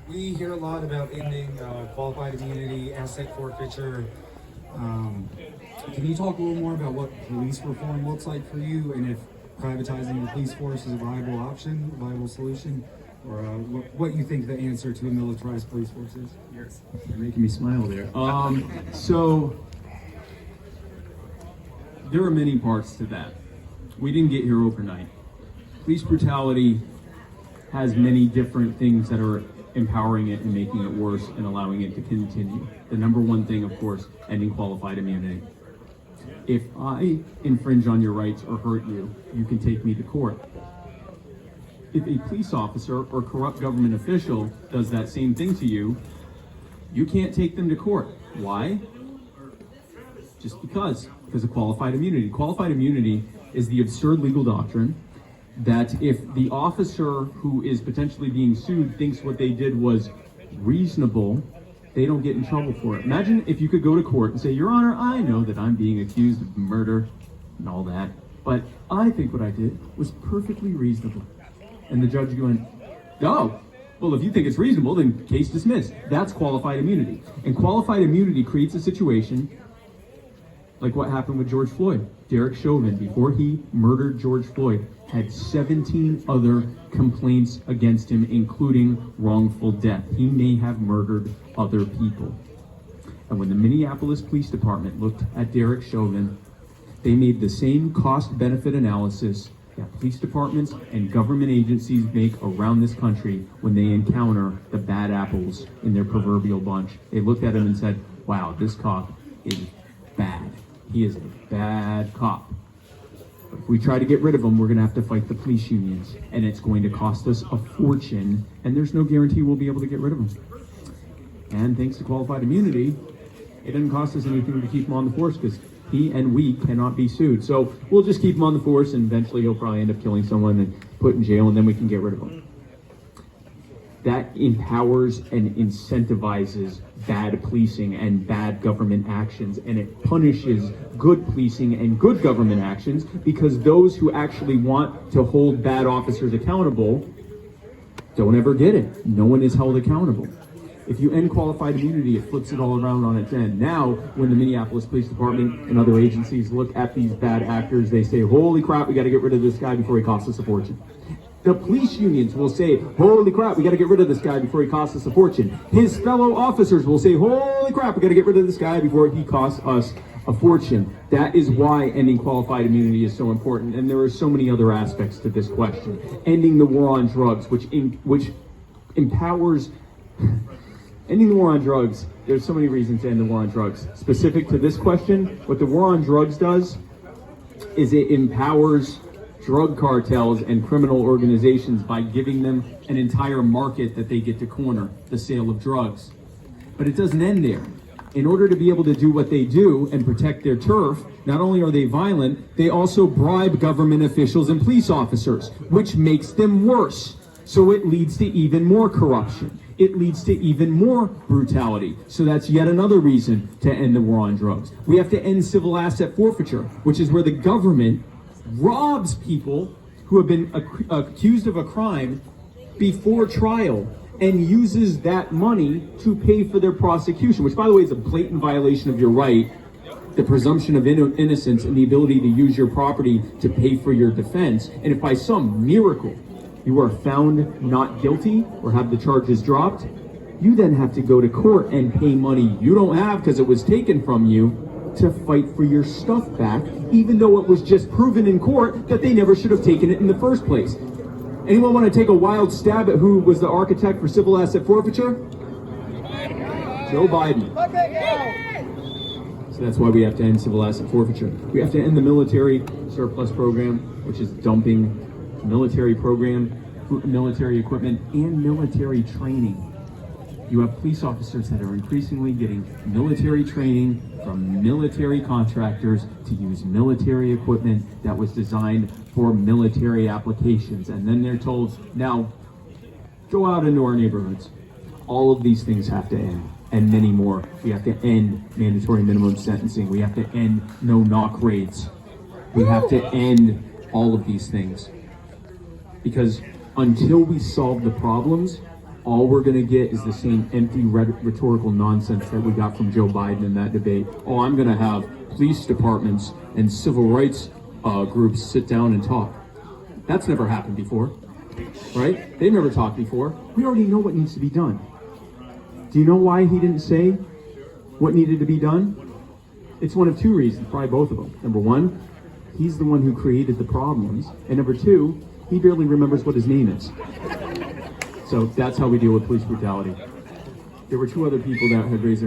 We hear a lot about ending qualified immunity, asset forfeiture. Can you talk a little more about what police reform looks like for you, and if privatizing the police force is a viable option, a viable solution, or what you think the answer to a militarized police force is? Yes. You're making me smile there. So there are many parts to that. We didn't get here overnight. Police brutality has many different things that are empowering it and making it worse and allowing it to continue. The number one thing, of course, ending qualified immunity. If I infringe on your rights or hurt you, you can take me to court. If a police officer or corrupt government official does that same thing to you, you can't take them to court. Why? Just because of qualified immunity. Qualified immunity is the absurd legal doctrine that if the officer who is potentially being sued thinks what they did was reasonable, they don't get in trouble for it. Imagine if you could go to court and say, Your Honor, I know that I'm being accused of murder and all that, but I think what I did was perfectly reasonable. And the judge going, oh, well, if you think it's reasonable, then case dismissed. That's qualified immunity. And qualified immunity creates a situation like what happened with George Floyd. Derek Chauvin, before he murdered George Floyd, had 17 other complaints against him, including wrongful death. He may have murdered other people. And when the Minneapolis Police Department looked at Derek Chauvin, they made the same cost-benefit analysis that police departments and government agencies make around this country when they encounter the bad apples in their proverbial bunch. They looked at him and said, wow, this cop is bad. He is a bad cop. But if we try to get rid of him, we're going to have to fight the police unions, and it's going to cost us a fortune, and there's no guarantee we'll be able to get rid of him. And thanks to qualified immunity, it doesn't cost us anything to keep him on the force because he and we cannot be sued. So we'll just keep him on the force, and eventually he'll probably end up killing someone and put in jail, and then we can get rid of him. That empowers and incentivizes bad policing and bad government actions, and it punishes good policing and good government actions because those who actually want to hold bad officers accountable don't ever get it. No one is held accountable. If you end qualified immunity, it flips it all around on its end. Now, when the Minneapolis Police Department and other agencies look at these bad actors, they say, holy crap, we got to get rid of this guy before he costs us a fortune. The police unions will say, holy crap, we got to get rid of this guy before he costs us a fortune. His fellow officers will say, holy crap, we got to get rid of this guy before he costs us a fortune. That is why ending qualified immunity is so important. And there are so many other aspects to this question. Ending the war on drugs, which empowers... Ending the war on drugs, there's so many reasons to end the war on drugs. Specific to this question, what the war on drugs does is it empowers drug cartels and criminal organizations by giving them an entire market that they get to corner, the sale of drugs. But it doesn't end there. In order to be able to do what they do and protect their turf, not only are they violent, they also bribe government officials and police officers, which makes them worse. So it leads to even more corruption. It leads to even more brutality. So that's yet another reason to end the war on drugs. We have to end civil asset forfeiture, which is where the government robs people who have been accused of a crime before trial and uses that money to pay for their prosecution, which, by the way, is a blatant violation of your right, the presumption of innocence and the ability to use your property to pay for your defense. And if by some miracle you are found not guilty or have the charges dropped, you then have to go to court and pay money you don't have because it was taken from you to fight for your stuff back, even though it was just proven in court that they never should have taken it in the first place. Anyone want to take a wild stab at who was the architect for civil asset forfeiture? Joe Biden. So that's why we have to end civil asset forfeiture. We have to end the military surplus program, which is dumping military program, military equipment, and military training. You have police officers that are increasingly getting military training from military contractors to use military equipment that was designed for military applications. And then they're told, now, go out into our neighborhoods. All of these things have to end, and many more. We have to end mandatory minimum sentencing. We have to end no-knock raids. We have to end all of these things. Because until we solve the problems, all we're going to get is the same empty rhetorical nonsense that we got from Joe Biden in that debate. Oh, I'm going to have police departments and civil rights groups sit down and talk. That's never happened before, right? They've never talked before. We already know what needs to be done. Do you know why he didn't say what needed to be done? It's one of two reasons, probably both of them. Number one, he's the one who created the problems. And number two, he barely remembers what his name is. So that's how we deal with police brutality. There were two other people that had raised their